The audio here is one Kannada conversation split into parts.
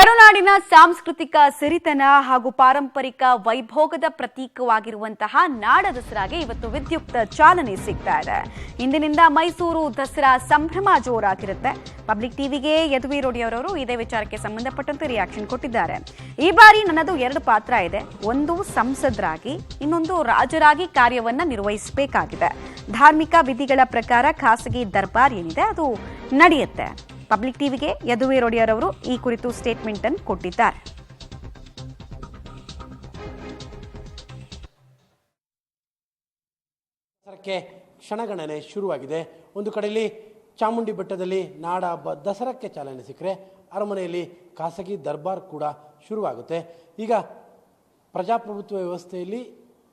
ಕರುನಾಡಿನ ಸಾಂಸ್ಕೃತಿಕ ಸಿರಿತನ ಹಾಗೂ ಪಾರಂಪರಿಕ ವೈಭೋಗದ ಪ್ರತೀಕವಾಗಿರುವಂತಹ ನಾಡ ದಸರಾಗೆ ಇವತ್ತು ವಿದ್ಯುಕ್ತ ಚಾಲನೆ ಸಿಗ್ತಾ ಇದೆ. ಇಂದಿನಿಂದ ಮೈಸೂರು ದಸರಾ ಸಂಭ್ರಮ ಜೋರಾಗಿರುತ್ತೆ. ಪಬ್ಲಿಕ್ ಟಿವಿಗೆ ಯದುವೀರ್ ಒಡೆಯರ್ ಇದೇ ವಿಚಾರಕ್ಕೆ ಸಂಬಂಧಪಟ್ಟಂತೆ ರಿಯಾಕ್ಷನ್ ಕೊಟ್ಟಿದ್ದಾರೆ. ಈ ಬಾರಿ ನನ್ನದು ಎರಡು ಪಾತ್ರ ಇದೆ. ಒಂದು ಸಂಸದರಾಗಿ, ಇನ್ನೊಂದು ರಾಜರಾಗಿ ಕಾರ್ಯವನ್ನ ನಿರ್ವಹಿಸಬೇಕಾಗಿದೆ. ಧಾರ್ಮಿಕ ವಿಧಿಗಳ ಪ್ರಕಾರ ಖಾಸಗಿ ದರ್ಬಾರ್ ಏನಿದೆ ಅದು ನಡೆಯುತ್ತೆ. ಪಬ್ಲಿಕ್ ಟಿವಿಗೆ ಯದುವೀರ್ ಒಡೆಯರ್ ಅವರು ಈ ಕುರಿತು ಸ್ಟೇಟ್ಮೆಂಟ್ ಅನ್ನು ಕೊಟ್ಟಿದ್ದಾರೆ. ದಸರಾಕ್ಕೆ ಕ್ಷಣಗಣನೆ ಶುರುವಾಗಿದೆ. ಒಂದು ಕಡೆಯಲ್ಲಿ ಚಾಮುಂಡಿ ಬೆಟ್ಟದಲ್ಲಿ ನಾಡ ಹಬ್ಬ ದಸರಾಕ್ಕೆ ಚಾಲನೆ ಸಿಕ್ಕರೆ ಅರಮನೆಯಲ್ಲಿ ಖಾಸಗಿ ದರ್ಬಾರ್ ಕೂಡ ಶುರುವಾಗುತ್ತೆ. ಈಗ ಪ್ರಜಾಪ್ರಭುತ್ವ ವ್ಯವಸ್ಥೆಯಲ್ಲಿ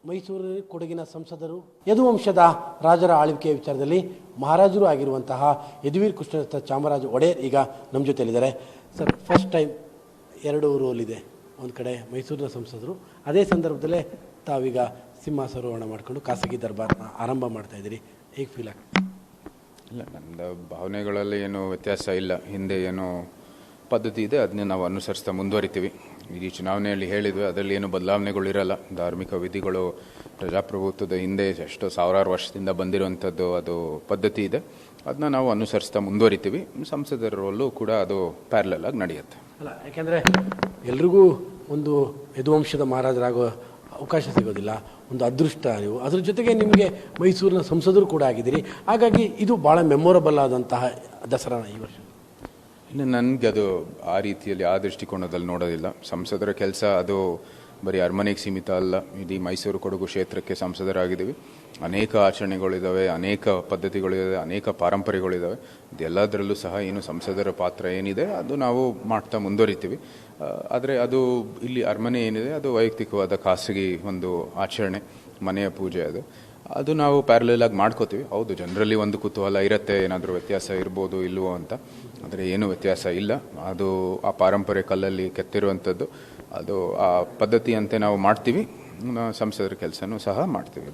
ಮೈಸೂರು ಕೊಡಗಿನ ಸಂಸದರು ಯದುವಂಶದ ರಾಜರ ಆಳ್ವಿಕೆಯ ವಿಚಾರದಲ್ಲಿ ಮಹಾರಾಜರು ಆಗಿರುವಂತಹ ಯದುವೀರ್ ಕೃಷ್ಣದತ್ತ ಚಾಮರಾಜ ಒಡೆಯರ್ ಈಗ ನಮ್ಮ ಜೊತೆಯಲ್ಲಿದ್ದಾರೆ. ಸರ್, ಫಸ್ಟ್ ಟೈಮ್ ಎರಡು ರೋಲ್ ಇದೆ. ಒಂದು ಕಡೆ ಮೈಸೂರಿನ ಸಂಸದರು, ಅದೇ ಸಂದರ್ಭದಲ್ಲೇ ತಾವೀಗ ಸಿಂಹಾಸರೋಹಣ ಮಾಡಿಕೊಂಡು ಖಾಸಗಿ ದರ್ಬಾರ್ನ ಆರಂಭ ಮಾಡ್ತಾ ಇದ್ದೀರಿ. ಹೇಗೆ ಫೀಲ್ ಆಗ್ತದೆ? ಇಲ್ಲ, ನನ್ನ ಭಾವನೆಗಳಲ್ಲಿ ಏನು ವ್ಯತ್ಯಾಸ ಇಲ್ಲ. ಹಿಂದೆ ಏನು ಪದ್ಧತಿ ಇದೆ ಅದನ್ನೇ ನಾವು ಅನುಸರಿಸ್ತಾ ಮುಂದುವರಿತೀವಿ. ಈ ಚುನಾವಣೆಯಲ್ಲಿ ಹೇಳಿದ್ವಿ, ಅದರಲ್ಲಿ ಏನು ಬದಲಾವಣೆಗಳಿರಲ್ಲ. ಧಾರ್ಮಿಕ ವಿಧಿಗಳು ಪ್ರಜಾಪ್ರಭುತ್ವದ ಹಿಂದೆ ಎಷ್ಟೋ ಸಾವಿರಾರು ವರ್ಷದಿಂದ ಬಂದಿರುವಂಥದ್ದು ಅದು ಪದ್ಧತಿ ಇದೆ, ಅದನ್ನ ನಾವು ಅನುಸರಿಸ್ತಾ ಮುಂದುವರಿತೀವಿ. ಸಂಸದರ ರೋಲು ಕೂಡ ಅದು ಪ್ಯಾರಲಲ್ ಆಗಿ ನಡೆಯುತ್ತೆ. ಅಲ್ಲ, ಯಾಕೆಂದರೆ ಎಲ್ರಿಗೂ ಒಂದು ಯದುವಂಶದ ಮಹಾರಾಜರಾಗೋ ಅವಕಾಶ ಸಿಗೋದಿಲ್ಲ. ಒಂದು ಅದೃಷ್ಟ ನೀವು, ಅದ್ರ ಜೊತೆಗೆ ನಿಮಗೆ ಮೈಸೂರಿನ ಸಂಸದರು ಕೂಡ ಆಗಿದ್ದೀರಿ. ಹಾಗಾಗಿ ಇದು ಭಾಳ ಮೆಮೊರಬಲ್ ಆದಂತಹ ದಸರಾನ ಈ ವರ್ಷ. ಇನ್ನು ನನಗೆ ಅದು ಆ ರೀತಿಯಲ್ಲಿ ಆ ದೃಷ್ಟಿಕೋನದಲ್ಲಿ ನೋಡೋದಿಲ್ಲ. ಸಂಸದರ ಕೆಲಸ ಅದು ಬರೀ ಅರಮನೆಗೆ ಸೀಮಿತ ಅಲ್ಲ. ಇಡೀ ಮೈಸೂರು ಕೊಡಗು ಕ್ಷೇತ್ರಕ್ಕೆ ಸಂಸದರಾಗಿದ್ದೀವಿ. ಅನೇಕ ಆಚರಣೆಗಳಿದ್ದಾವೆ, ಅನೇಕ ಪದ್ಧತಿಗಳಿದ್ದಾವೆ, ಅನೇಕ ಪಾರಂಪರ್ಯಗಳಿದ್ದಾವೆ. ಇದೆಲ್ಲದರಲ್ಲೂ ಸಹ ಏನು ಸಂಸದರ ಪಾತ್ರ ಏನಿದೆ ಅದು ನಾವು ಮಾಡ್ತಾ ಮುಂದುವರಿತೀವಿ. ಆದರೆ ಅದು ಇಲ್ಲಿ ಅರಮನೆ ಏನಿದೆ ಅದು ವೈಯಕ್ತಿಕವಾದ ಖಾಸಗಿ ಒಂದು ಆಚರಣೆ, ಮನೆಯ ಪೂಜೆ ಅದು ನಾವು ಪ್ಯಾರಲಲ್ ಆಗಿ ಮಾಡ್ಕೋತೀವಿ. ಹೌದು, ಜನರಲ್ಲಿ ಒಂದು ಕುತೂಹಲ ಇರುತ್ತೆ, ಏನಾದರೂ ವ್ಯತ್ಯಾಸ ಇರ್ಬೋದು ಇಲ್ವೋ ಅಂತ. ಆದರೆ ಏನೂ ವ್ಯತ್ಯಾಸ ಇಲ್ಲ. ಅದು ಆ ಪಾರಂಪರ್ಯ ಕಲ್ಲಲ್ಲಿ ಕೆತ್ತಿರುವಂಥದ್ದು, ಅದು ಆ ಪದ್ಧತಿಯಂತೆ ನಾವು ಮಾಡ್ತೀವಿ. ಸಂಸದರ ಕೆಲಸನೂ ಸಹ ಮಾಡ್ತೀವಿ.